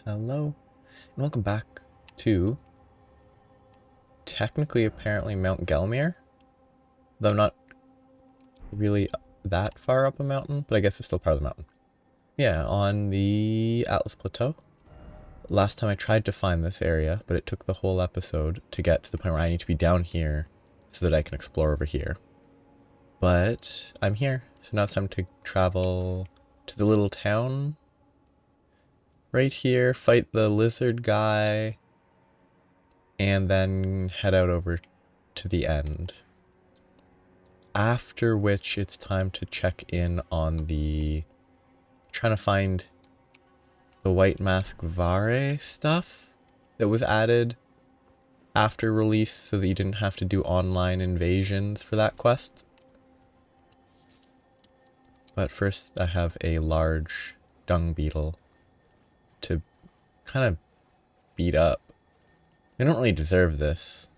Hello, and welcome back to, technically, apparently, Mount Gelmir. Though not really that far up a mountain, but I guess it's still part of the mountain. Yeah, on the Atlas Plateau. Last time I tried to find this area, but it took the whole episode to get to the point where I need to be down here so that I can explore over here. But I'm here, so now it's time to travel to the little town right here, fight the lizard guy, and then head out over to the end. After which it's time to check in on trying to find the White Mask Varre stuff that was added after release so that you didn't have to do online invasions for that quest. But first I have a large dung beetle to kind of beat up. They don't really deserve this.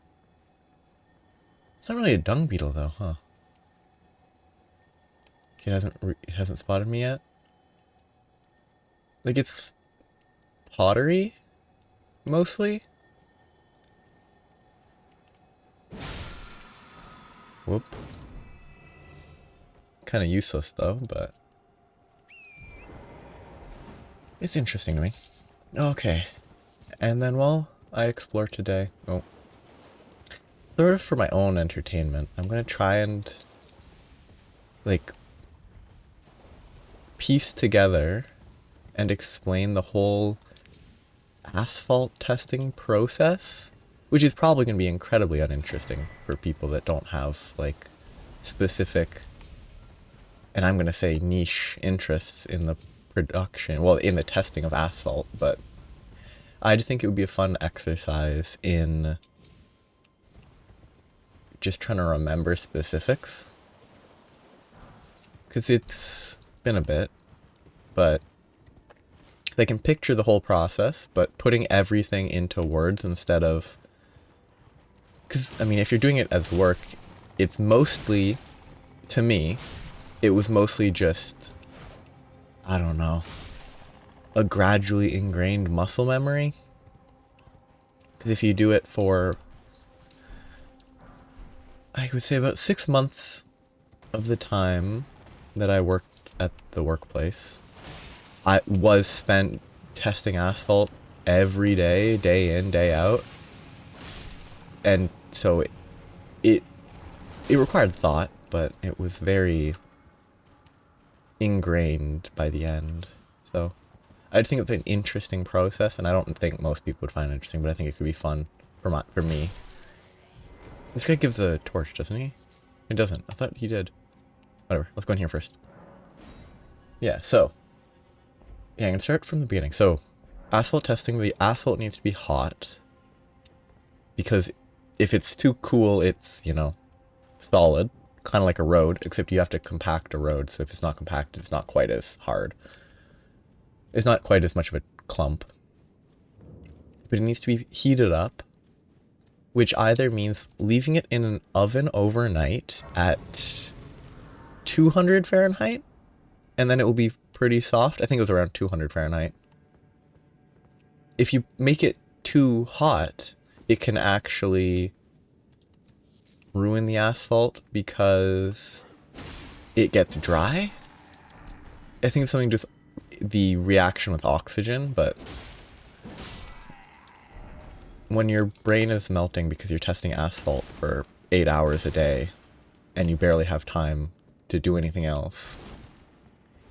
It's not really a dung beetle though, huh? Okay, it hasn't spotted me yet. Like, it's pottery, mostly. Whoop. Kind of useless though, but it's interesting to me. Okay, and then while I explore today, sort of for my own entertainment, I'm gonna try and like piece together and explain the whole asphalt testing process, which is probably going to be incredibly uninteresting for people that don't have like specific, and I'm going to say niche interests in the production, well, in the testing of asphalt, but I just think it would be a fun exercise in just trying to remember specifics, because it's been a bit, but they can picture the whole process, but putting everything into words instead of, because I mean, if you're doing it as work, it's mostly, to me, it was mostly just, I don't know, a gradually ingrained muscle memory. Because if you do it for, I would say about 6 months of the time that I worked at the workplace, I was spent testing asphalt every day, day in, day out. And so it required thought, but it was very ingrained by the end. So I think it's an interesting process, and I don't think most people would find it interesting, but I think it could be fun for me. This guy gives a torch, doesn't he? He doesn't. I thought he did. Whatever. Let's go in here first. Yeah, so yeah, I'm going to start from the beginning. So, asphalt testing, the asphalt needs to be hot. Because if it's too cool, it's, solid. Kind of like a road, except you have to compact a road. So if it's not compacted, it's not quite as hard. It's not quite as much of a clump. But it needs to be heated up, which either means leaving it in an oven overnight at 200 Fahrenheit, and then it will be pretty soft. I think it was around 200 Fahrenheit. If you make it too hot, it can actually ruin the asphalt because it gets dry. I think it's something just the reaction with oxygen, but when your brain is melting because you're testing asphalt for 8 hours a day and you barely have time to do anything else,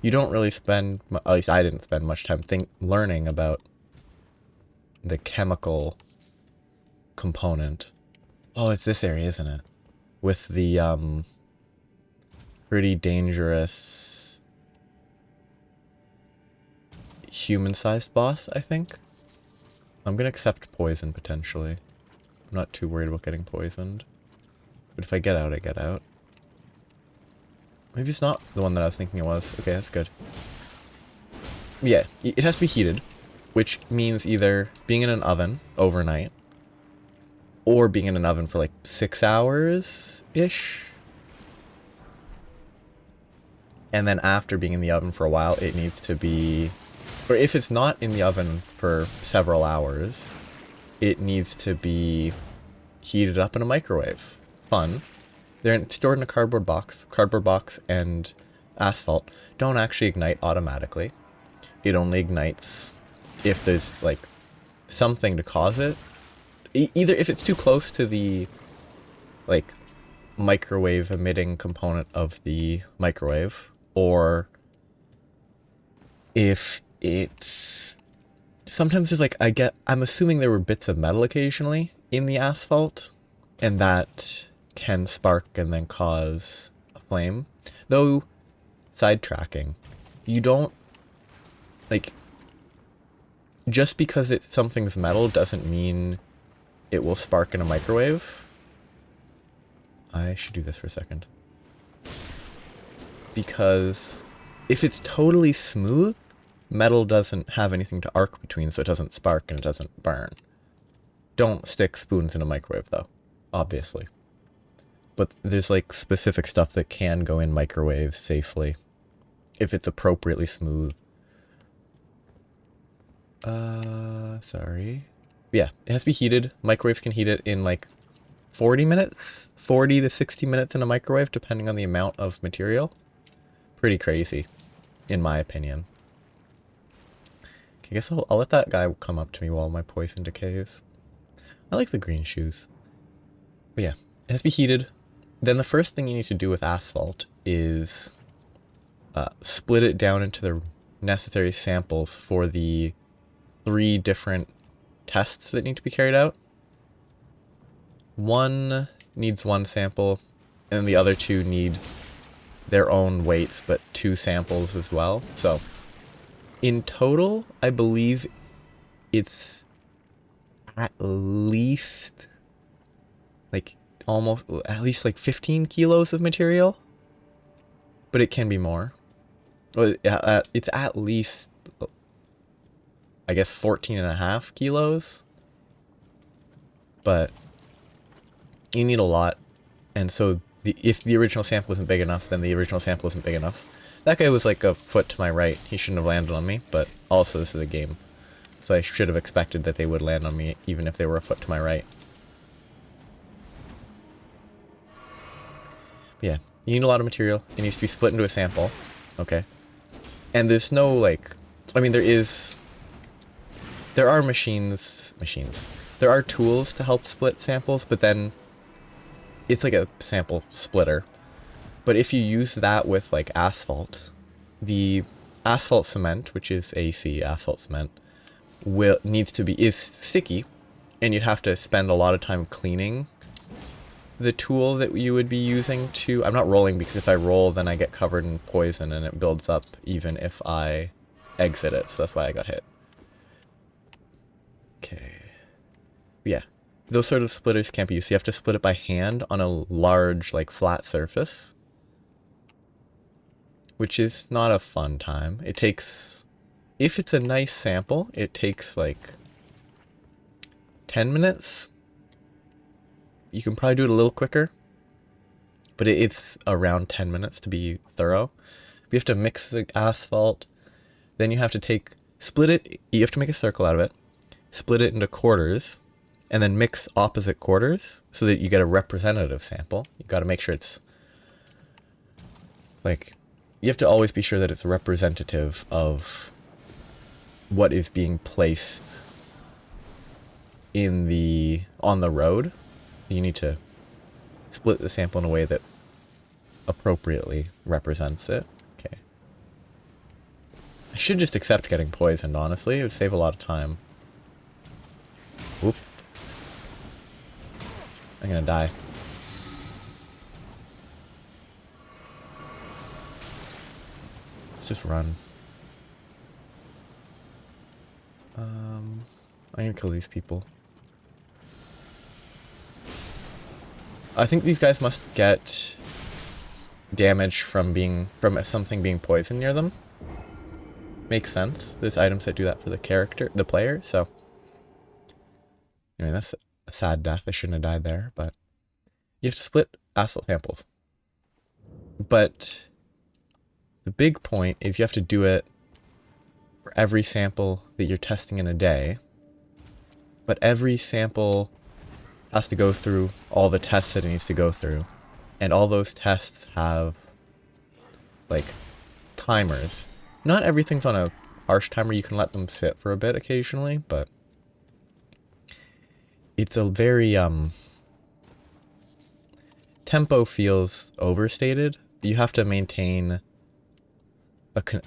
you don't really spend, at least I didn't spend much time learning about the chemical component. Oh, it's this area, isn't it? With the pretty dangerous human-sized boss, I think. I'm gonna accept poison potentially. I'm not too worried about getting poisoned. But if I get out, I get out. Maybe it's not the one that I was thinking it was. Okay, that's good. Yeah, it has to be heated, which means either being in an oven overnight or being in an oven for like 6 hours-ish. And then after being in the oven for a while, it needs to be or if it's not in the oven for several hours, it needs to be heated up in a microwave. Fun. They're stored in a cardboard box. Cardboard box and asphalt don't actually ignite automatically. It only ignites if there's like something to cause it. Either if it's too close to the like microwave emitting component of the microwave, or if it's sometimes there's like I'm assuming there were bits of metal occasionally in the asphalt, and that can spark and then cause a flame. Though, sidetracking, you don't like just because something's metal doesn't mean it will spark in a microwave. I should do this for a second. Because if it's totally smooth, metal doesn't have anything to arc between, so it doesn't spark and it doesn't burn. Don't stick spoons in a microwave, though, obviously. But there's like specific stuff that can go in microwaves safely if it's appropriately smooth. Sorry. Yeah, it has to be heated. Microwaves can heat it in like 40 minutes, 40 to 60 minutes in a microwave, depending on the amount of material. Pretty crazy, in my opinion. Okay, I guess I'll let that guy come up to me while my poison decays. I like the green shoes. But yeah, it has to be heated. Then the first thing you need to do with asphalt is split it down into the necessary samples for the 3 different tests that need to be carried out. One needs 1 sample, and the other 2 need their own weights, but 2 samples as well. So, in total, I believe it's at least, like, almost, at least like 15 kilos of material. But it can be more. Well, it's at least, I guess, 14.5 kilos. But you need a lot. And so if the original sample isn't big enough, then the original sample isn't big enough. That guy was like a foot to my right. He shouldn't have landed on me, but also this is a game. So I should have expected that they would land on me even if they were a foot to my right. But yeah, you need a lot of material. It needs to be split into a sample. Okay. And there's no like, I mean there are machines. There are tools to help split samples, but then it's like a sample splitter. But if you use that with like asphalt, the asphalt cement, which is AC asphalt cement, is sticky, and you'd have to spend a lot of time cleaning the tool that you would be using to. I'm not rolling because if I roll, then I get covered in poison and it builds up even if I exit it. So that's why I got hit. Okay. Yeah. Those sort of splitters can't be used. So you have to split it by hand on a large, like, flat surface. Which is not a fun time. It takes, if it's a nice sample, it takes like 10 minutes. You can probably do it a little quicker, but it's around 10 minutes to be thorough. You have to mix the asphalt, then you have to split it, you have to make a circle out of it, split it into quarters, and then mix opposite quarters so that you get a representative sample. You got to make sure it's like, you have to always be sure that it's representative of what is being placed on the road. You need to split the sample in a way that appropriately represents it. Okay. I should just accept getting poisoned, honestly. It would save a lot of time. Oop. I'm gonna die. Let's just run. I'm gonna kill these people. I think these guys must get damage from something being poisoned near them. Makes sense. There's items that do that for the player, so. Anyway, that's a sad death. I shouldn't have died there, but you have to split asphalt samples. But the big point is you have to do it for every sample that you're testing in a day. But every sample has to go through all the tests that it needs to go through. And all those tests have, like, timers. Not everything's on a harsh timer. You can let them sit for a bit occasionally, but it's a very, tempo feels overstated. You have to maintain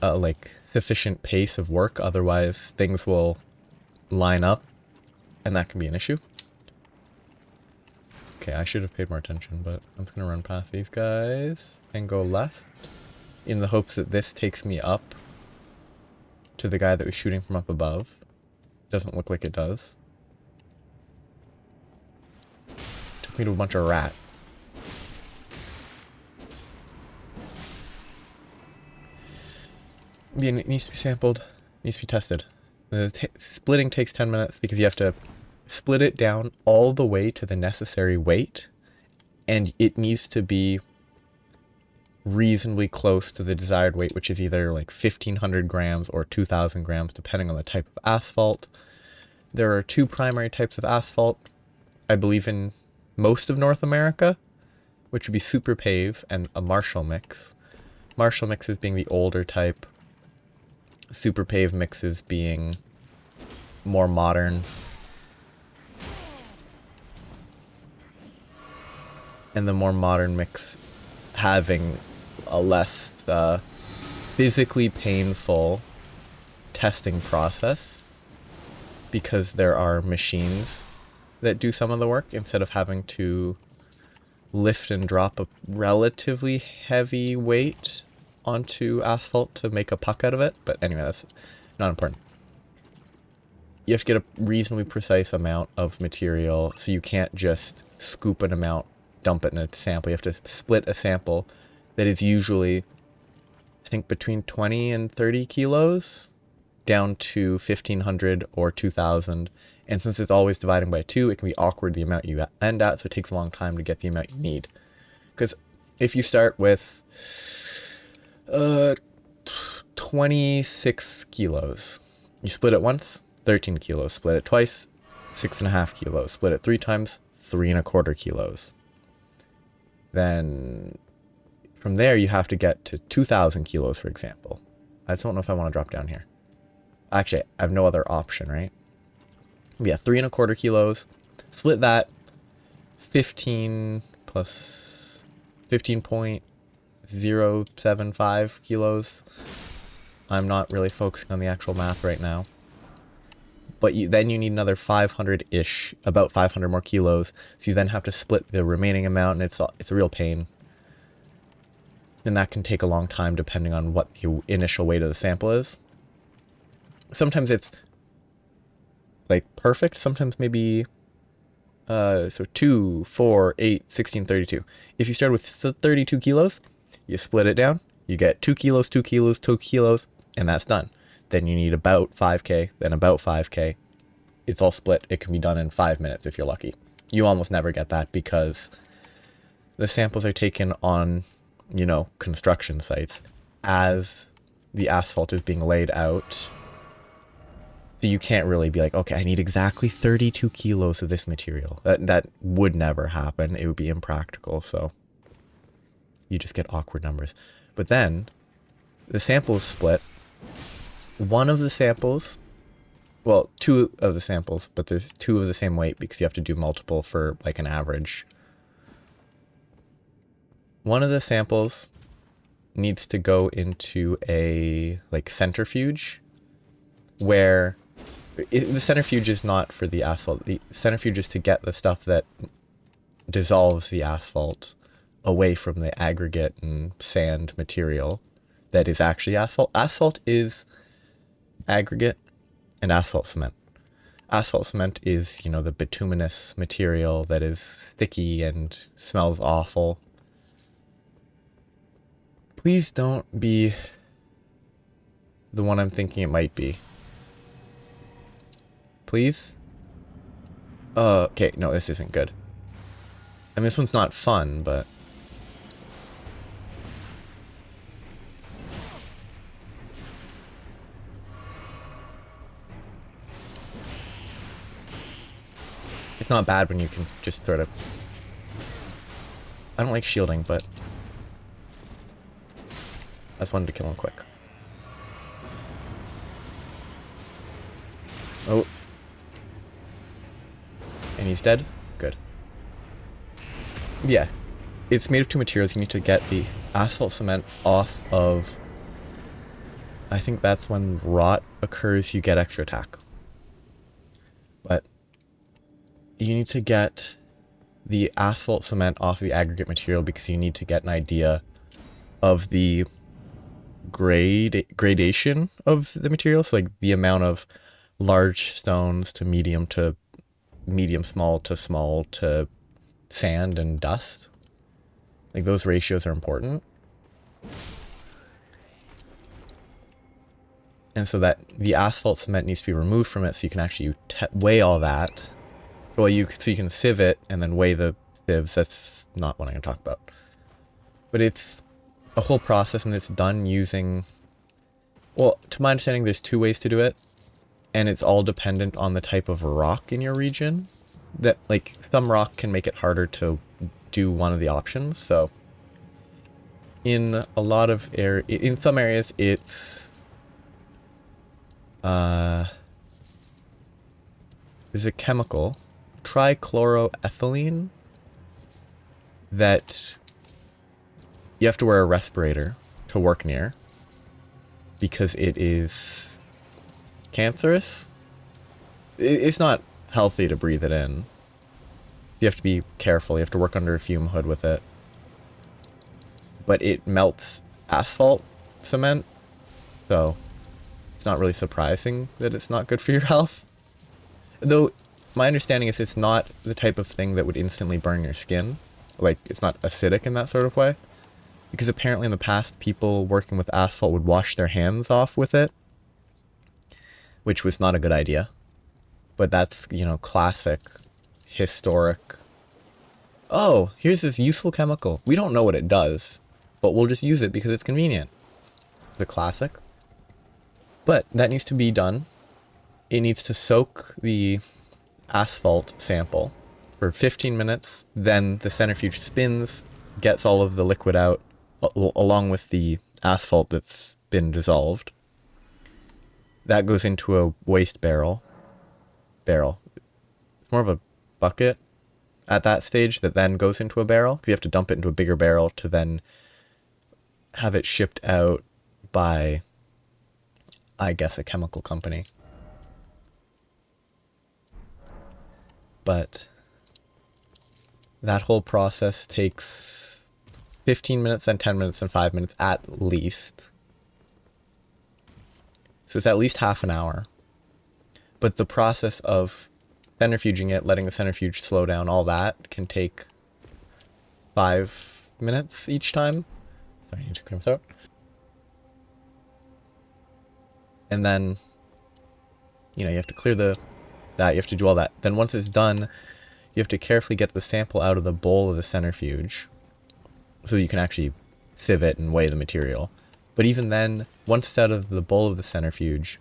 a like, sufficient pace of work, otherwise things will line up, and that can be an issue. Okay, I should have paid more attention, but I'm just gonna run past these guys and go left in the hopes that this takes me up to the guy that was shooting from up above. Doesn't look like it does. Took me to a bunch of rat. It needs to be sampled, needs to be tested. The splitting takes 10 minutes because you have to split it down all the way to the necessary weight, and it needs to be reasonably close to the desired weight, which is either like 1,500 grams or 2,000 grams, depending on the type of asphalt. There are two primary types of asphalt, I believe, in most of North America, which would be super pave and a Marshall mix. Marshall mixes being the older type, super pave mixes being more modern. And the more modern mix having a less physically painful testing process, because there are machines that do some of the work instead of having to lift and drop a relatively heavy weight onto asphalt to make a puck out of it. But anyway, that's not important. You have to get a reasonably precise amount of material, so you can't just scoop an amount, dump it in a sample. You have to split a sample that is usually, I think, between 20 and 30 kilos down to 1,500 or 2,000. And since it's always dividing by 2, it can be awkward the amount you end at, so it takes a long time to get the amount you need. Because if you start with 26 kilos, you split it once, 13 kilos. Split it twice, 6.5 kilos. Split it 3 times, 3.25 kilos. Then from there you have to get to 2,000 kilos, for example. I just don't know if I want to drop down here. Actually, I have no other option, right? Yeah, 3.25 kilos. Split that. 15 plus 15.075 kilos. I'm not really focusing on the actual math right now. But then you need another 500-ish, about 500 more kilos. So you then have to split the remaining amount, and it's a real pain. And that can take a long time depending on what the initial weight of the sample is. Sometimes it's like perfect. Sometimes maybe so 2, 4, 8, 16, 32. If you start with 32 kilos, you split it down. You get 2 kilos, 2 kilos, 2 kilos, and that's done. Then you need about 5K, then about 5K. It's all split. It can be done in 5 minutes if you're lucky. You almost never get that because the samples are taken on, you know, construction sites as the asphalt is being laid out. So you can't really be like, okay, I need exactly 32 kilos of this material. That would never happen. It would be impractical. So you just get awkward numbers. But then the sample is split. One of the samples, well, 2 of the samples, but there's 2 of the same weight because you have to do multiple for like an average. One of the samples needs to go into a like centrifuge where the centrifuge is not for the asphalt. The centrifuge is to get the stuff that dissolves the asphalt away from the aggregate and sand material that is actually asphalt. Asphalt is aggregate and asphalt cement. Asphalt cement is, you know, the bituminous material that is sticky and smells awful. Please don't be the one I'm thinking it might be. Please? Okay, no, this isn't good. I mean, this one's not fun, but... It's not bad when you can just sort of... I don't like shielding, but I just wanted to kill him quick. Oh. And he's dead? Good. Yeah. It's made of two materials. You need to get the asphalt cement off of... I think that's when rot occurs, you get extra attack. But you need to get the asphalt cement off the aggregate material because you need to get an idea of the gradation of the material. So like the amount of large stones to medium small to sand and dust. Like those ratios are important. And so that the asphalt cement needs to be removed from it so you can actually weigh all that. Well, so you can sieve it and then weigh the sieves. That's not what I'm going to talk about. But it's a whole process, and it's done using... Well, to my understanding, there's two ways to do it. And it's all dependent on the type of rock in your region. That, like, some rock can make it harder to do one of the options. So, in a lot of in some areas, it's... there's a chemical, trichloroethylene, that you have to wear a respirator to work near because it is cancerous. It's not healthy to breathe it in. You have to be careful. You have to work under a fume hood with it. But it melts asphalt cement, so it's not really surprising that it's not good for your health. Though, my understanding is it's not the type of thing that would instantly burn your skin. Like, it's not acidic in that sort of way. Because apparently in the past, people working with asphalt would wash their hands off with it. Which was not a good idea. But that's, you know, classic, historic... Oh, here's this useful chemical. We don't know what it does, but we'll just use it because it's convenient. The classic. But that needs to be done. It needs to soak the asphalt sample for 15 minutes. Then the centrifuge spins, gets all of the liquid out, along with the asphalt that's been dissolved. That goes into a waste barrel. It's more of a bucket at that stage that then goes into a barrel. You have to dump it into a bigger barrel to then have it shipped out by, I guess, a chemical company. But that whole process takes 15 minutes, then 10 minutes, and 5 minutes at least. So it's at least half an hour. But the process of centrifuging it, letting the centrifuge slow down, all that can take 5 minutes each time. Sorry, I need to clear my throat. And then, you know, you have to clear that, you have to do all that. Then once it's done, you have to carefully get the sample out of the bowl of the centrifuge so you can actually sieve it and weigh the material. But even then, once it's out of the bowl of the centrifuge,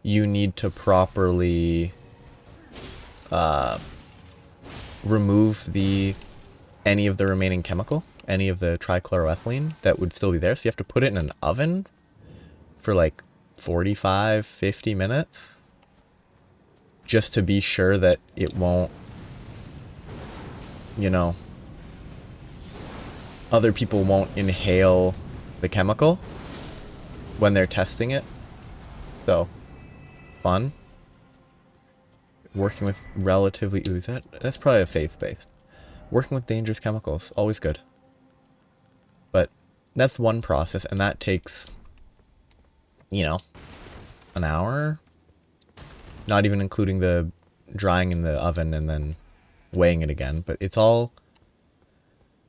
you need to properly remove any of the remaining chemical, any of the trichloroethylene that would still be there. So you have to put it in an oven for like 45, 50 minutes just to be sure that it won't, you know, other people won't inhale the chemical when they're testing it. So, fun. Working with relatively... Ooh, that's probably a faith-based. Working with dangerous chemicals, always good. But that's one process, and that takes, you know, an hour? Not even including the drying in the oven and then weighing it again. But it's all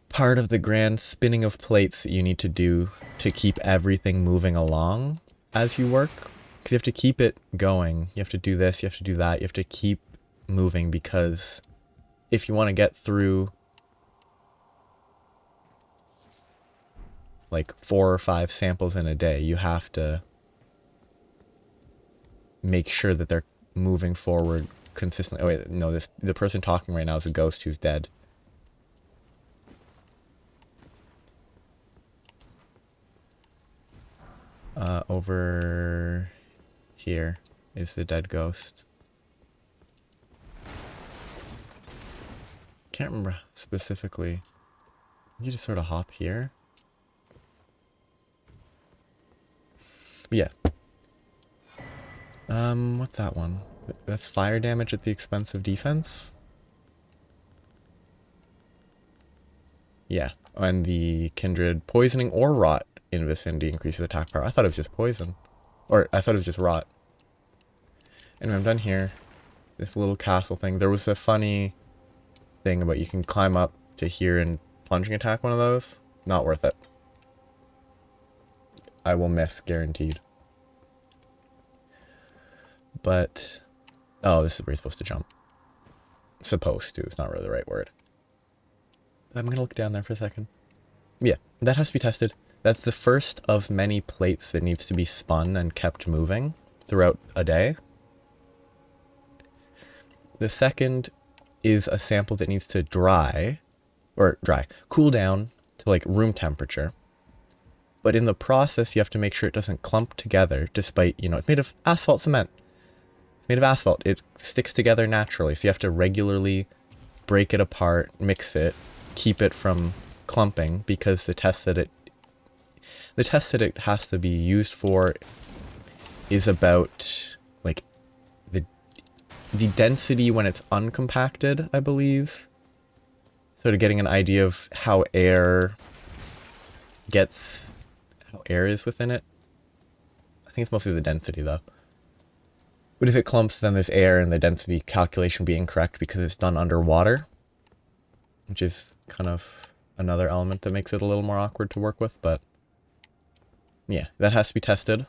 part of the grand spinning of plates that you need to do to keep everything moving along as you work. Because you have to keep it going. You have to do this, you have to do that. You have to keep moving because if you want to get through like 4 or 5 samples in a day, you have to make sure that they're moving forward consistently. Oh wait, no, the person talking right now is a ghost who's dead. Over here is the dead ghost. Can't remember specifically. You just sort of hop here. Yeah. What's that one? That's fire damage at the expense of defense? Yeah. And the kindred poisoning or rot in vicinity increases attack power. I thought it was just poison. Or I thought it was just rot. Anyway, I'm done here. This little castle thing. There was a funny thing about you can climb up to here and plunging attack one of those. Not worth it. I will miss, guaranteed. But, oh, this is where you're supposed to jump. Supposed to, it's not really the right word. I'm gonna look down there for a second. Yeah, that has to be tested. That's the first of many plates that needs to be spun and kept moving throughout a day. The second is a sample that needs to cool down to like room temperature. But in the process, you have to make sure it doesn't clump together, despite, you know, it's made of asphalt cement. It's made of asphalt. It sticks together naturally. So you have to regularly break it apart, mix it, keep it from clumping, because the test that it has to be used for is about like the density when it's uncompacted, I believe. Sort of getting an idea of how air is within it. I think it's mostly the density though. But if it clumps, then there's air and the density calculation will be incorrect because it's done underwater, which is kind of another element that makes it a little more awkward to work with. But yeah, that has to be tested.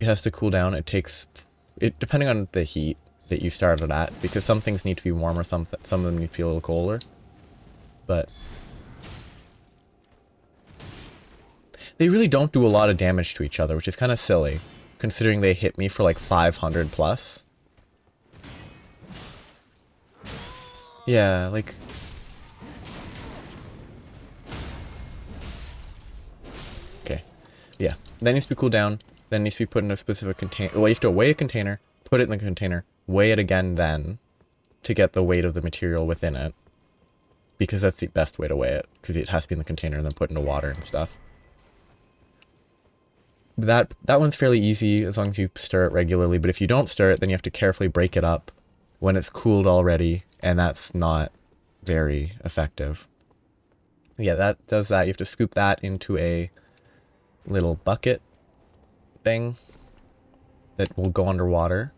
It has to cool down. It takes, depending on the heat that you started at, because some things need to be warmer, some of them need to be a little colder. But they really don't do a lot of damage to each other, which is kind of silly, considering they hit me for like 500 plus. Yeah, like... Okay. Yeah. That needs to be cooled down. Then it needs to be put in a specific container. Well, you have to weigh a container, put it in the container, weigh it again then, to get the weight of the material within it. Because that's the best way to weigh it, because it has to be in the container and then put into water and stuff. That one's fairly easy as long as you stir it regularly, but if you don't stir it, then you have to carefully break it up when it's cooled already, and that's not very effective. Yeah, that does that. You have to scoop that into a little bucket thing that will go underwater.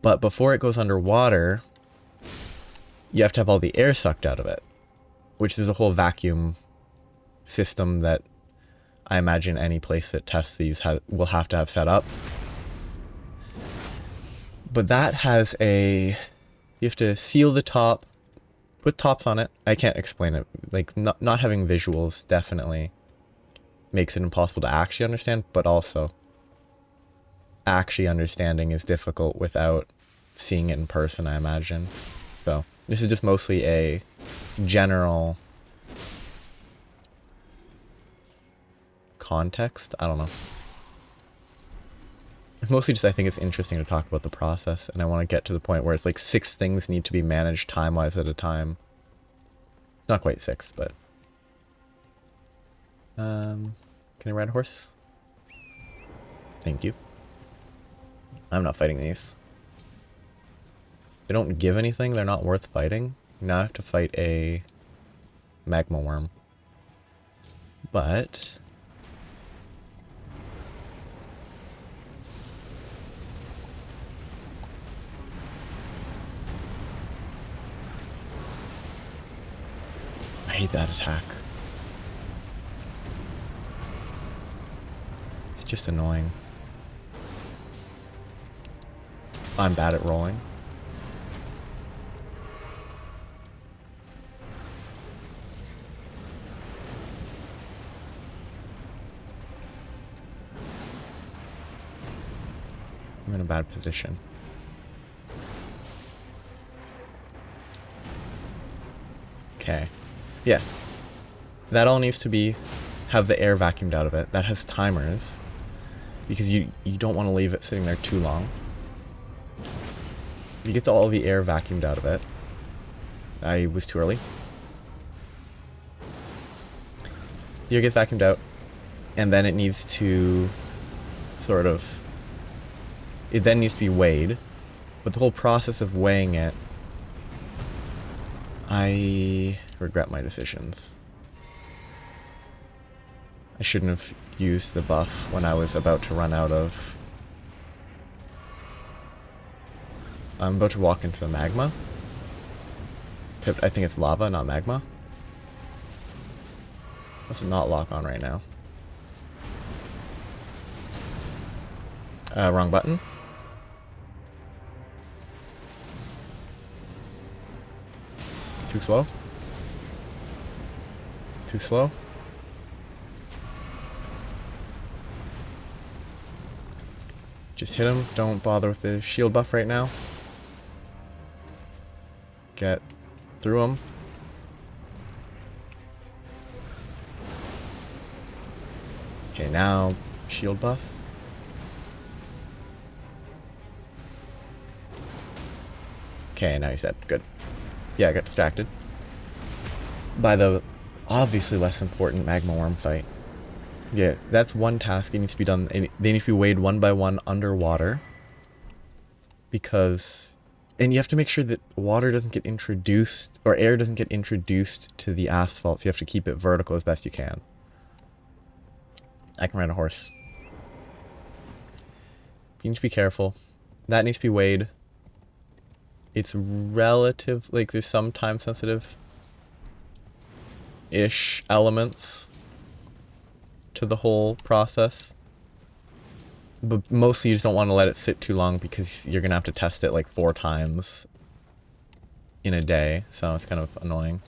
But before it goes underwater, you have to have all the air sucked out of it, which is a whole vacuum system that I imagine any place that tests these will have to have set up. But that has you have to seal the top, put tops on it. I can't explain it. Like, not having visuals definitely makes it impossible to actually understand, but also actually understanding is difficult without seeing it in person, I imagine. So this is just mostly a general context. I don't know. It's mostly just I think it's interesting to talk about the process, and I want to get to the point where it's like 6 things need to be managed time-wise at a time. It's not quite 6, but... Can I ride a horse? Thank you. I'm not fighting these. They don't give anything, they're not worth fighting. Now I have to fight a magma worm. But... I hate that attack. It's just annoying. I'm bad at rolling. I'm in a bad position. Okay. Yeah. That all needs to have the air vacuumed out of it. That has timers. Because you don't want to leave it sitting there too long. You get all the air vacuumed out of it. I was too early. The air gets vacuumed out. And then it needs to it then needs to be weighed. But the whole process of weighing it, I regret my decisions. I shouldn't have used the buff when I was about to run out of... I'm about to walk into the magma. I think it's lava, not magma. Let's not lock on right now. Wrong button. Too slow. Too slow. Just hit him. Don't bother with the shield buff right now. Get through him. Okay, now shield buff. Okay, now he's dead. Good. Yeah, I got distracted by the obviously less important magma worm fight. Yeah, that's one task. It needs to be done. They need to be weighed one by one underwater. Because... And you have to make sure that water doesn't get introduced, or air doesn't get introduced to the asphalt. So you have to keep it vertical as best you can. I can ride a horse. You need to be careful. That needs to be weighed. It's relative, like there's some time sensitive ish elements to the whole process. But mostly you just don't want to let it sit too long because you're going to have to test it like 4 times in a day. So it's kind of annoying.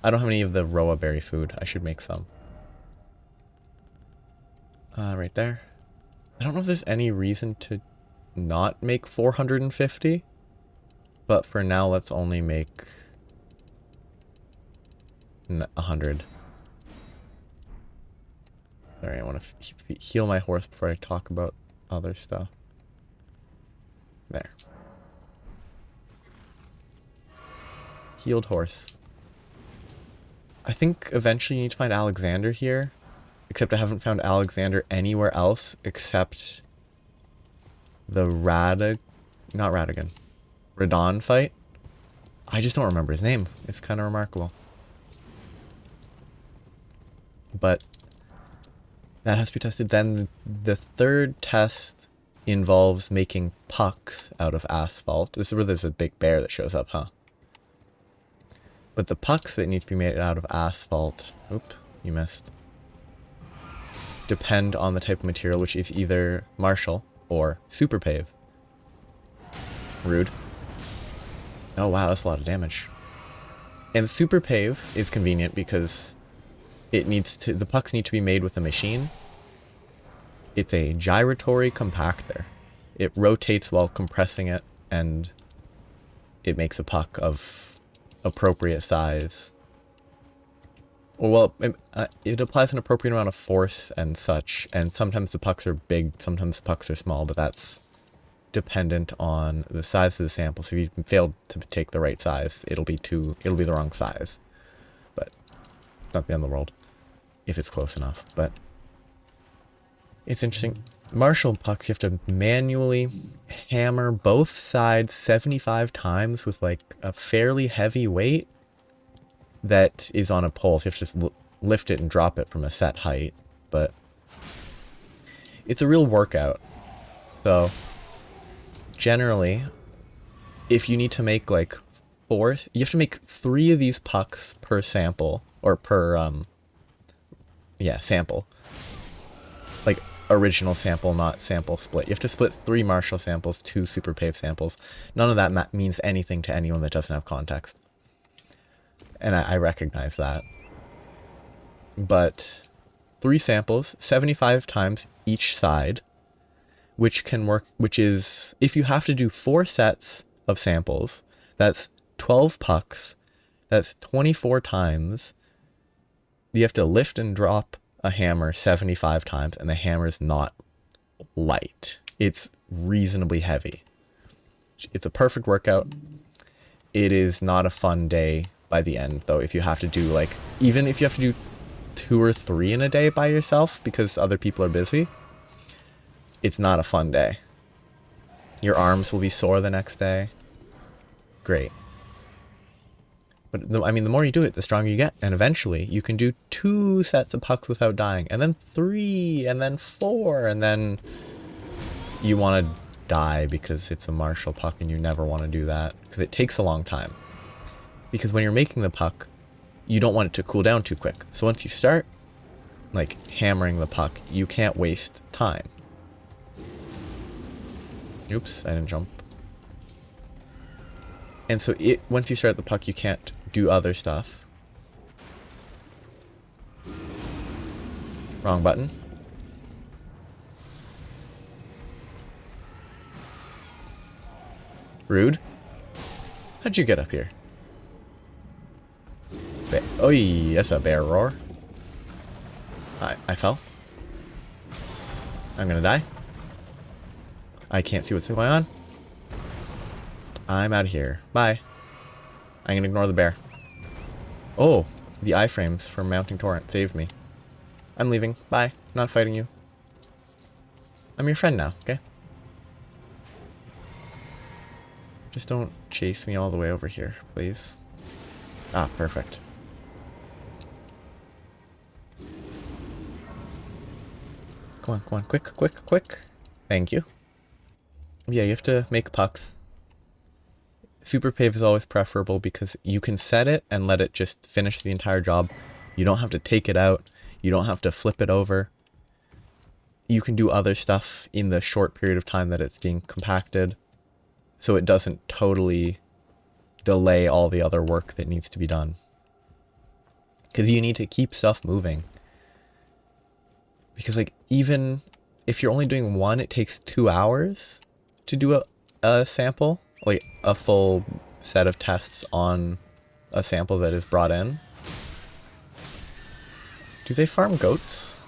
I don't have any of the Roa berry food. I should make some. Right there. I don't know if there's any reason to not make 450. But for now, let's only make 100. Sorry, I want to heal my horse before I talk about other stuff. There. Healed horse. I think eventually you need to find Alexander here. Except I haven't found Alexander anywhere else except the not Radagon. Radon fight. I just don't remember his name. It's kind of remarkable. But that has to be tested. Then the third test involves making pucks out of asphalt. This is where there's a big bear that shows up, huh? But the pucks that need to be made out of asphalt... Oop, you missed. Depend on the type of material, which is either Marshall or Super Pave. Rude. Oh wow, that's a lot of damage. And Super Pave is convenient because the pucks need to be made with a machine. It's a gyratory compactor. It rotates while compressing it, and it makes a puck of appropriate size. Well, it applies an appropriate amount of force and such, and sometimes the pucks are big, sometimes the pucks are small, but that's dependent on the size of the sample. So if you fail to take the right size, it'll be the wrong size. But it's not the end of the world if it's close enough. But it's interesting. Marshall pucks, you have to manually hammer both sides 75 times with like a fairly heavy weight that is on a pole. So you have to just lift it and drop it from a set height. But it's a real workout. So generally, if you need to make like 4, you have to make 3 of these pucks per sample, or per, sample. Like original sample, not sample split. You have to split 3 Marshall samples, 2 Super Pave samples. None of that means anything to anyone that doesn't have context. And I recognize that. But 3 samples, 75 times each side, which can work, which is, if you have to do 4 sets of samples, that's 12 pucks, that's 24 times. You have to lift and drop a hammer 75 times, and the hammer is not light. It's reasonably heavy. It's a perfect workout. It is not a fun day by the end, though, if you have to do, like, even if you have to do 2 or 3 in a day by yourself because other people are busy, it's not a fun day. Your arms will be sore the next day. Great. But, I mean, the more you do it, the stronger you get. And eventually, you can do 2 sets of pucks without dying. And then 3, and then 4, and then you want to die because it's a martial puck and you never want to do that. Because it takes a long time. Because when you're making the puck, you don't want it to cool down too quick. So once you start, like, hammering the puck, you can't waste time. Oops, I didn't jump. And so once you start the puck, you can't do other stuff. Wrong button. Rude. How'd you get up here? Oi, that's a bear roar. I fell. I'm gonna die. I can't see what's going on. I'm out of here. Bye. I'm gonna ignore the bear. Oh, the iframes from Mounting Torrent saved me. I'm leaving. Bye. Not fighting you. I'm your friend now, okay? Just don't chase me all the way over here, please. Ah, perfect. Come on, quick, quick, quick. Thank you. Yeah, you have to make pucks. Super pave is always preferable because you can set it and let it just finish the entire job. You don't have to take it out. You don't have to flip it over. You can do other stuff in the short period of time that it's being compacted, so it doesn't totally delay all the other work that needs to be done. Because you need to keep stuff moving. Because, like, even if you're only doing one, it takes 2 hours to do a sample, like a full set of tests on a sample that is brought in. Do they farm goats?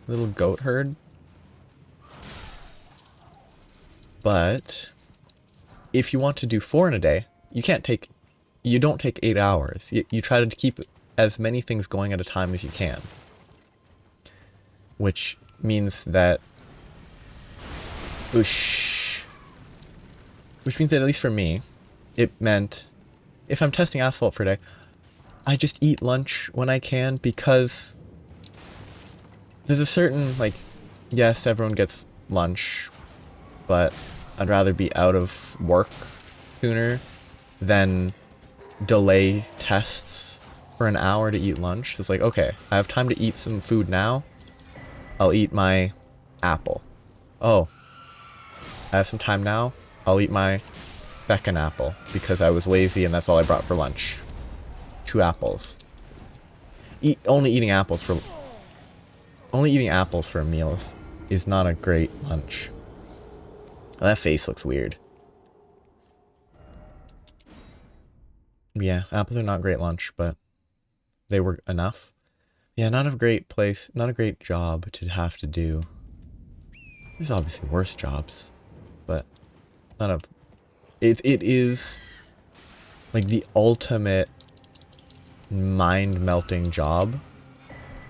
Little goat herd? But if you want to do 4 in a day, you don't take 8 hours. You try to keep as many things going at a time as you can. Which means that which means that, at least for me, it meant if I'm testing asphalt for a day, I just eat lunch when I can, because there's a certain, like, yes, everyone gets lunch, but I'd rather be out of work sooner than delay tests for an hour to eat lunch. It's like, okay, I have time to eat some food now. I'll eat my apple. Oh, I have some time now. I'll eat my second apple because I was lazy and that's all I brought for lunch. 2 apples. Only eating apples for a meal is not a great lunch. Oh, that face looks weird. Yeah, apples are not great lunch, but they were enough. Yeah, not a great place, not a great job to have to do. There's obviously worse jobs, but it is like the ultimate mind-melting job,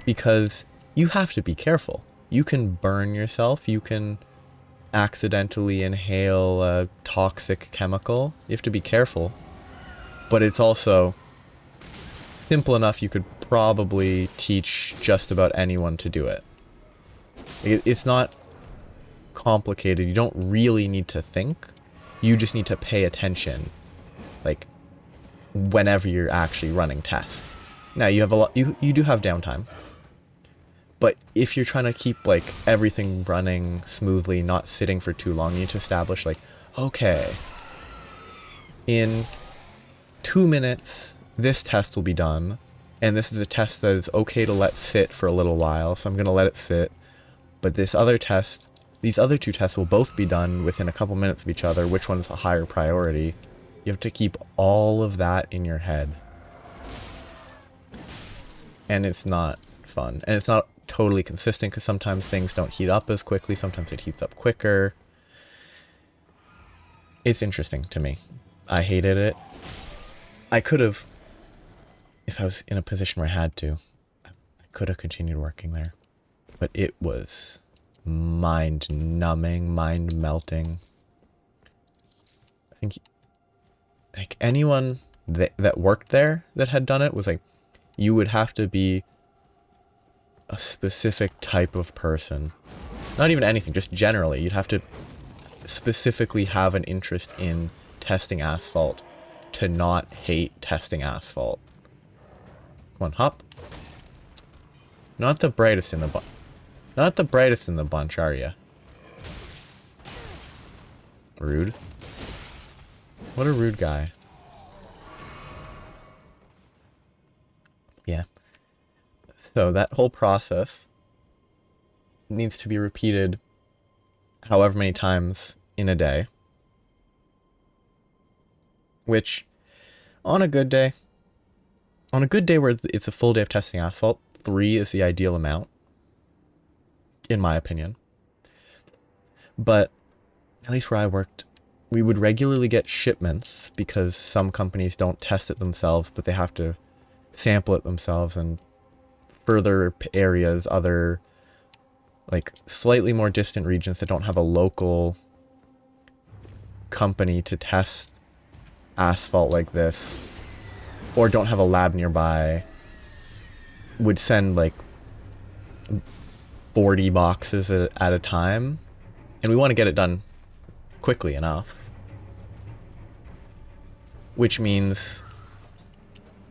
because you have to be careful. You can burn yourself, you can accidentally inhale a toxic chemical. You have to be careful. But it's also simple enough you could probably teach just about anyone to do it. It's not complicated. You don't really need to think. You just need to pay attention, like, whenever you're actually running tests. Now, you do have downtime. But if you're trying to keep, like, everything running smoothly, not sitting for too long, you need to establish, like, okay, in 2 minutes, this test will be done. And this is a test that is okay to let sit for a little while, so I'm going to let it sit. But this other test, these other two tests will both be done within a couple minutes of each other. Which one's a higher priority? You have to keep all of that in your head. And it's not fun. And it's not totally consistent because sometimes things don't heat up as quickly. Sometimes it heats up quicker. It's interesting to me. I hated it. I could have, if I was in a position where I had to, I could have continued working there. But it was mind-numbing, mind-melting. I think, like, anyone that worked there that had done it was like, you would have to be a specific type of person. Not even anything, just generally. You'd have to specifically have an interest in testing asphalt to not hate testing asphalt. Come on, hop. Not the brightest in the bunch. Not the brightest in the bunch, are you? Rude. What a rude guy. Yeah. So that whole process needs to be repeated however many times in a day. Which, on a good day where it's a full day of testing asphalt, 3 is the ideal amount, in my opinion. But at least where I worked, we would regularly get shipments because some companies don't test it themselves, but they have to sample it themselves, and further areas, other like slightly more distant regions that don't have a local company to test asphalt like this, or don't have a lab nearby, would send like 40 boxes at a time, and we want to get it done quickly enough, which means,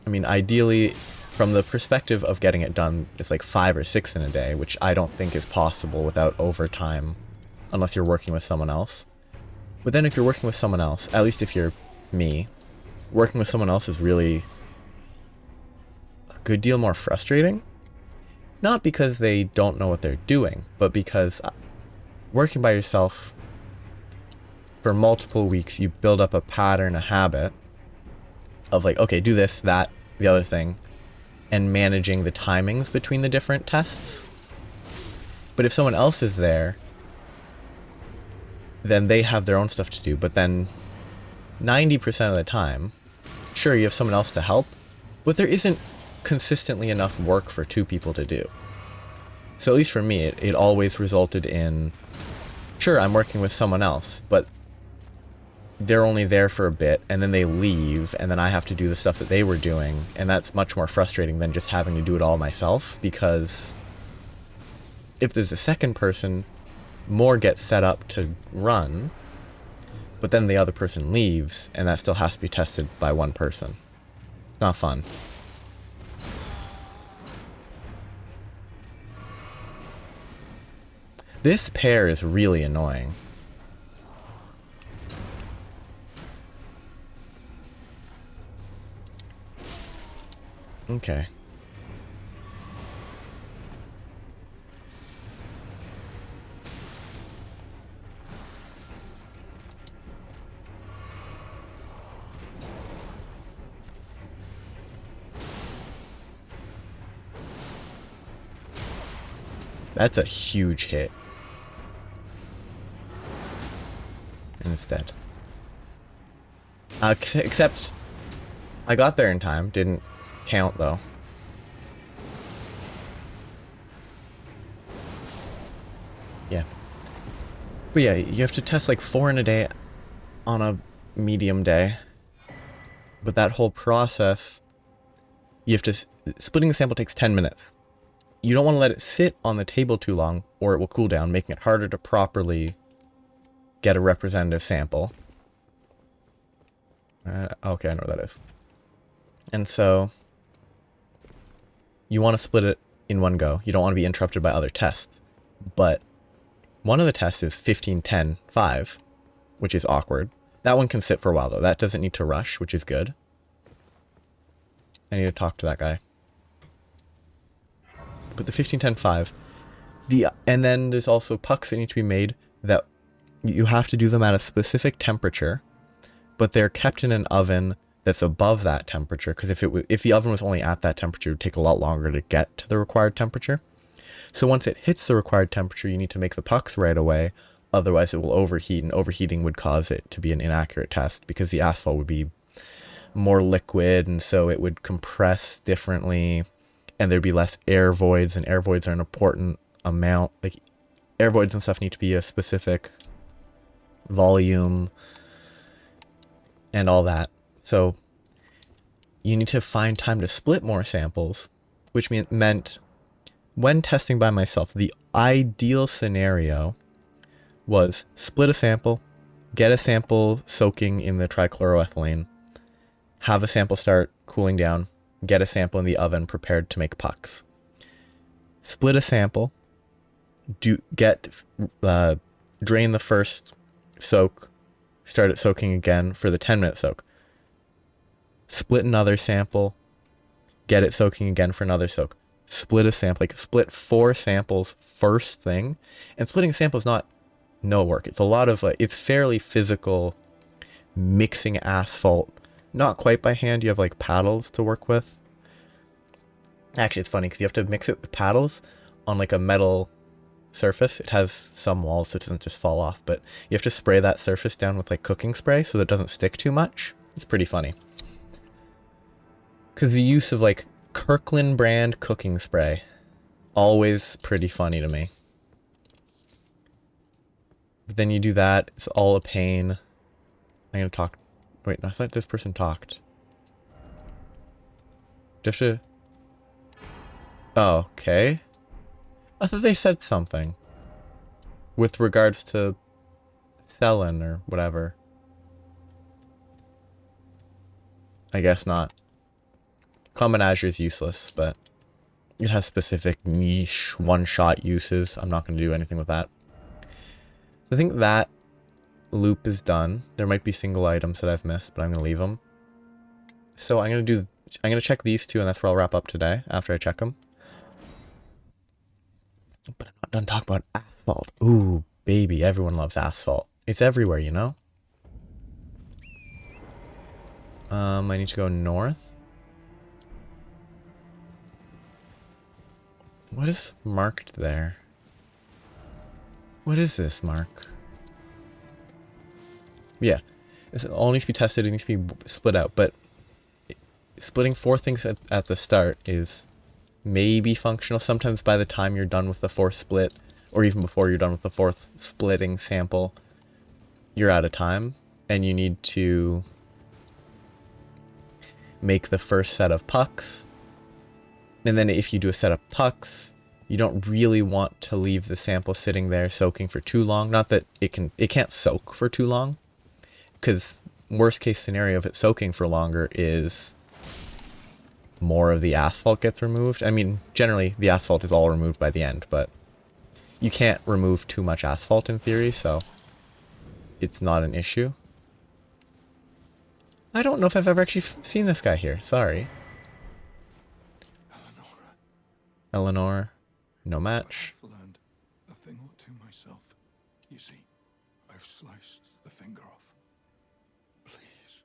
I mean, ideally from the perspective of getting it done, it's like 5 or 6 in a day, which I don't think is possible without overtime unless you're working with someone else. But then if you're working with someone else, at least if you're me, working with someone else is really a good deal more frustrating. Not because they don't know what they're doing, but because working by yourself for multiple weeks, you build up a pattern, a habit of like, okay, do this, that, the other thing, and managing the timings between the different tests. But if someone else is there, then they have their own stuff to do. But then 90% of the time, sure, you have someone else to help, but there isn't consistently enough work for 2 people to do. So at least for me, it always resulted in, sure, I'm working with someone else, but they're only there for a bit, and then they leave, and then I have to do the stuff that they were doing, and that's much more frustrating than just having to do it all myself, because if there's a second person, more gets set up to run, but then the other person leaves, and that still has to be tested by one person. Not fun. This pair is really annoying. Okay. That's a huge hit. And it's dead. Except I got there in time. Didn't count though. Yeah. But yeah, you have to test like 4 in a day on a medium day. But that whole process, you have to, splitting the sample takes 10 minutes. You don't want to let it sit on the table too long or it will cool down, making it harder to properly get a representative sample. Okay, I know what that is. And so you want to split it in one go. You don't want to be interrupted by other tests. But one of the tests is 15-10-5, which is awkward. That one can sit for a while though. That doesn't need to rush, which is good. I need to talk to that guy. but the 15-10-5. And then there's also pucks that need to be made that you have to do them at a specific temperature, but they're kept in an oven that's above that temperature, because if the oven was only at that temperature, it would take a lot longer to get to the required temperature. So once it hits the required temperature, you need to make the pucks right away, otherwise it will overheat, and overheating would cause it to be an inaccurate test, because the asphalt would be more liquid, and so it would compress differently, and there'd be less air voids, and air voids are an important amount. Like, air voids and stuff need to be a specific volume and all that. So you need to find time to split more samples, which meant when testing by myself, the ideal scenario was split a sample, get a sample soaking in the trichloroethylene, have a sample start cooling down, get a sample in the oven prepared to make pucks. Split a sample, drain the first soak, start it soaking again for the 10-minute soak. Split another sample, get it soaking again for another soak. Split a sample, like split 4 samples first thing. And splitting a sample is not no work. It's a lot of, it's fairly physical mixing asphalt. Not quite by hand, you have like paddles to work with. Actually, it's funny because you have to mix it with paddles on like a metal surface. It has some walls so it doesn't just fall off, but you have to spray that surface down with like cooking spray so that it doesn't stick too much. It's pretty funny. Because the use of like Kirkland brand cooking spray, always pretty funny to me. But then you do that, it's all a pain. I'm gonna talk. Wait, no, I thought this person talked. Just to. Oh, okay. I thought they said something with regards to selling or whatever. I guess not. Common Azure is useless, but it has specific niche one-shot uses. I'm not going to do anything with that. So I think that loop is done. There might be single items that I've missed, but I'm going to leave them. So I'm going to check these 2, and that's where I'll wrap up today after I check them. But I'm not done talking about asphalt. Ooh, baby, everyone loves asphalt. It's everywhere, you know? I need to go north. What is marked there? What is this mark? Yeah, it all needs to be tested. It needs to be split out, but splitting 4 things at the start is maybe functional. Sometimes by the time you're done with the 4th split, or even before you're done with the 4th splitting sample, you're out of time, and you need to make the first set of pucks. And then if you do a set of pucks, you don't really want to leave the sample sitting there soaking for too long. Not that it can't soak for too long, because worst case scenario, if it's soaking for longer, is more of the asphalt gets removed. I mean, generally the asphalt is all removed by the end, but you can't remove too much asphalt in theory, so it's not an issue. I don't know if I've ever actually seen this guy here. Sorry. Eleanor. No match. I've learned a thing or two myself. You see, I've sliced the finger off. Please.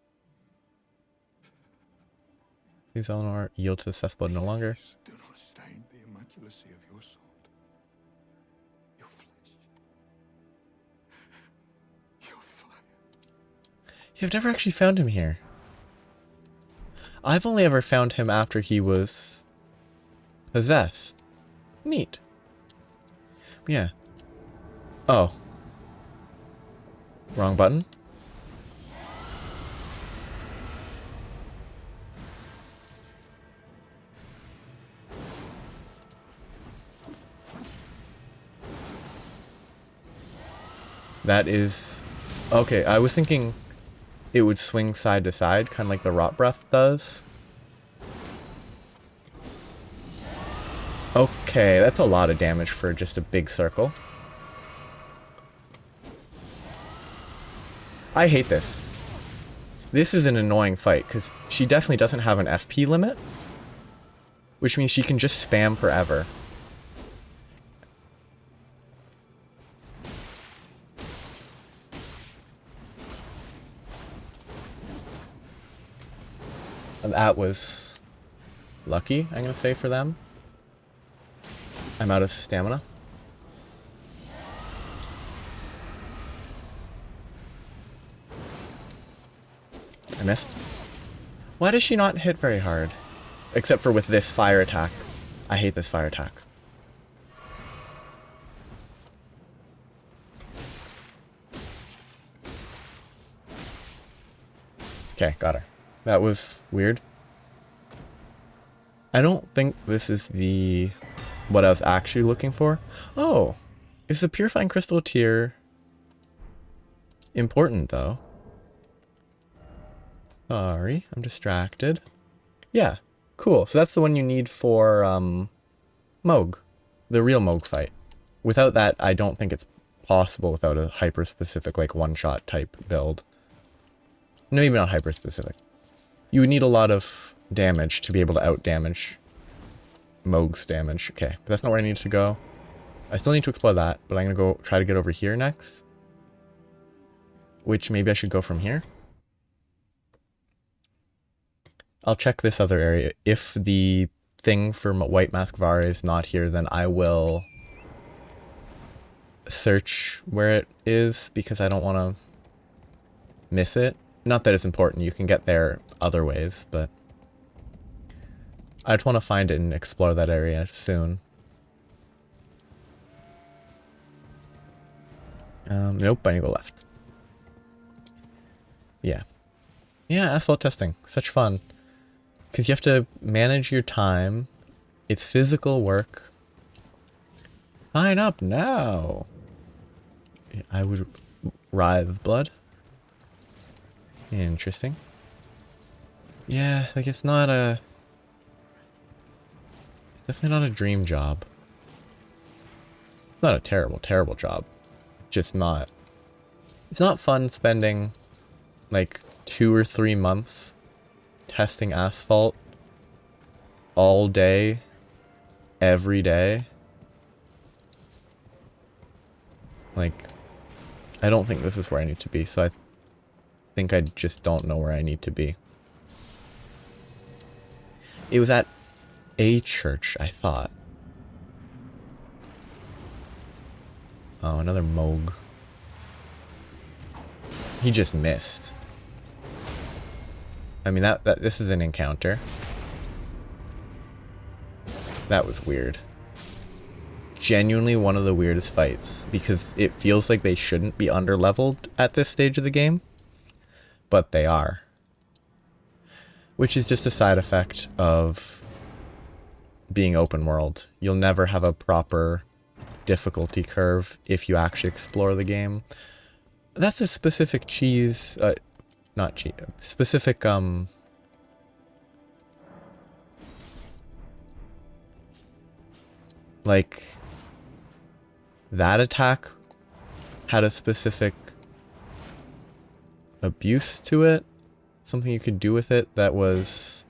Please, Eleanor, yield to the Seth blood no longer. Please do not stain the immaculacy of your sword. Your flesh. Your fire. You've never actually found him here. I've only ever found him after he was possessed. Neat. Yeah. Oh. Wrong button. That is... Okay, I was thinking it would swing side to side, kind of like the Rot Breath does. Okay, that's a lot of damage for just a big circle. I hate this. This is an annoying fight, because she definitely doesn't have an FP limit, which means she can just spam forever. That was lucky, I'm going to say, for them. I'm out of stamina. I missed. Why does she not hit very hard? Except for with this fire attack. I hate this fire attack. Okay, got her. That was weird. I don't think this is the... what I was actually looking for. Oh! Is the Purifying Crystal tier important, though? Sorry, I'm distracted. Yeah, cool. So that's the one you need for, Moog. The real Moog fight. Without that, I don't think it's possible without a hyper-specific, like, one-shot type build. No, maybe not hyper-specific. You would need a lot of damage to be able to out-damage Moog's damage. Okay, but that's not where I need to go. I still need to explore that, but I'm going to go try to get over here next. Which maybe I should go from here. I'll check this other area. If the thing for White Mask Varre is not here, then I will search where it is, because I don't want to miss it. Not that it's important, you can get there other ways, but I just want to find it and explore that area soon. Nope, I need to go left. Yeah. Yeah, asphalt testing. Such fun. Because you have to manage your time. It's physical work. Sign up now. I would writhe blood. Interesting. Yeah, like it's not a... It's definitely not a dream job. It's not a terrible, terrible job. It's just not... It's not fun spending like 2 or 3 months testing asphalt all day, every day. Like, I don't think this is where I need to be, so I think I just don't know where I need to be. It was at a church, I thought. Oh, another Moog. He just missed. I mean, this is an encounter. That was weird. Genuinely one of the weirdest fights, because it feels like they shouldn't be underleveled at this stage of the game, but they are. Which is just a side effect of being open world. You'll never have a proper difficulty curve if you actually explore the game. That's a specific cheese, not cheese, specific, like, that attack had a specific abuse to it. Something you could do with it that was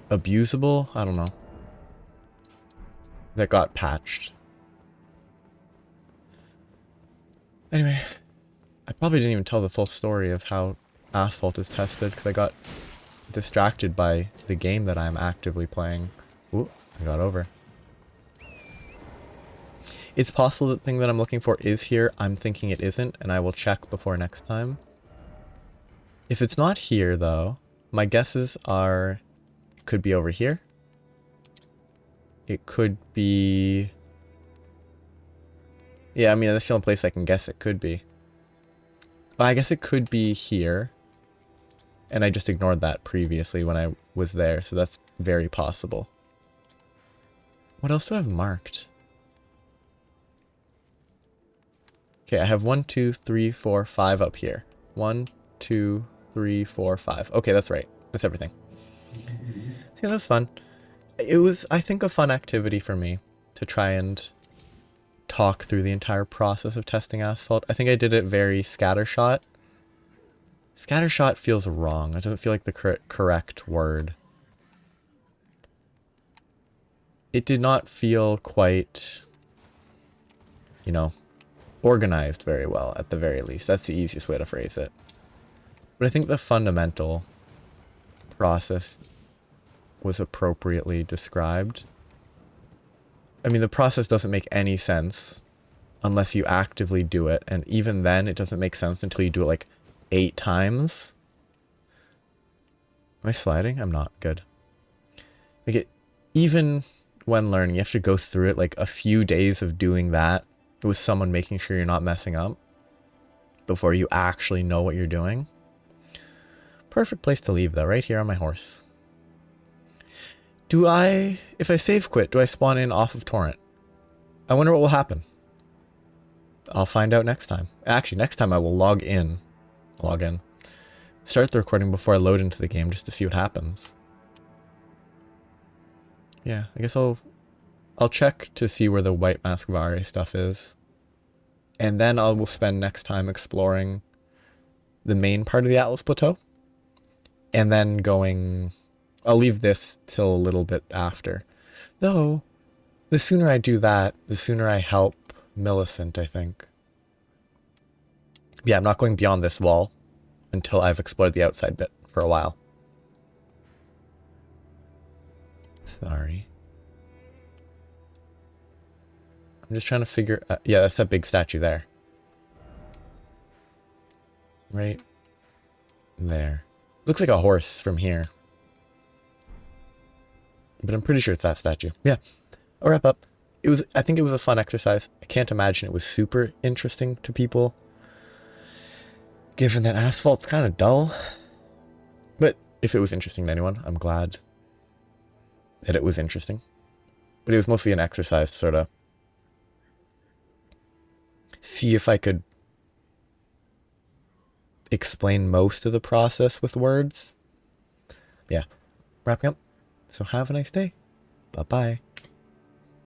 abusable. I don't know. That got patched. Anyway, I probably didn't even tell the full story of how asphalt is tested, because I got distracted by the game that I'm actively playing. Ooh, I got over. It's possible that the thing that I'm looking for is here. I'm thinking it isn't, and I will check before next time. If it's not here, though, my guesses are it could be over here. It could be... Yeah, I mean, that's the only place I can guess it could be. But I guess it could be here. And I just ignored that previously when I was there, so that's very possible. What else do I have marked? Okay, I have 1, 2, 3, 4, 5 up here. 1, 2, 3, 4, 5. Okay, that's right. That's everything. Yeah, that's fun. It was, I think, a fun activity for me to try and talk through the entire process of testing asphalt. I think I did it very scattershot. Scattershot feels wrong. It doesn't feel like the correct word. It did not feel quite, you know, organized very well, at the very least. That's the easiest way to phrase it. But I think the fundamental process was appropriately described. I mean, the process doesn't make any sense unless you actively do it, and even then it doesn't make sense until you do it like 8 times. Am I sliding? I'm not. Good. Like it, even when learning, you have to go through it like a few days of doing that with someone making sure you're not messing up before you actually know what you're doing. Perfect place to leave though, right here on my horse. If I save quit, do I spawn in off of torrent? I wonder what will happen. I'll find out next time. Actually, next time I will log in. Start the recording before I load into the game just to see what happens. Yeah, I guess I'll check to see where the White Mask Varre stuff is. And then I will spend next time exploring the main part of the Atlas Plateau. And then going... I'll leave this till a little bit after. Though, the sooner I do that, the sooner I help Millicent, I think. Yeah, I'm not going beyond this wall until I've explored the outside bit for a while. Sorry. I'm just trying to figure... yeah, that's that big statue there. Right there. Looks like a horse from here. But I'm pretty sure it's that statue. Yeah. I'll wrap up. I think it was a fun exercise. I can't imagine it was super interesting to people, given that asphalt's kind of dull. But if it was interesting to anyone, I'm glad that it was interesting. But it was mostly an exercise to sort of see if I could explain most of the process with words. Yeah. Wrapping up. So have a nice day. Bye-bye.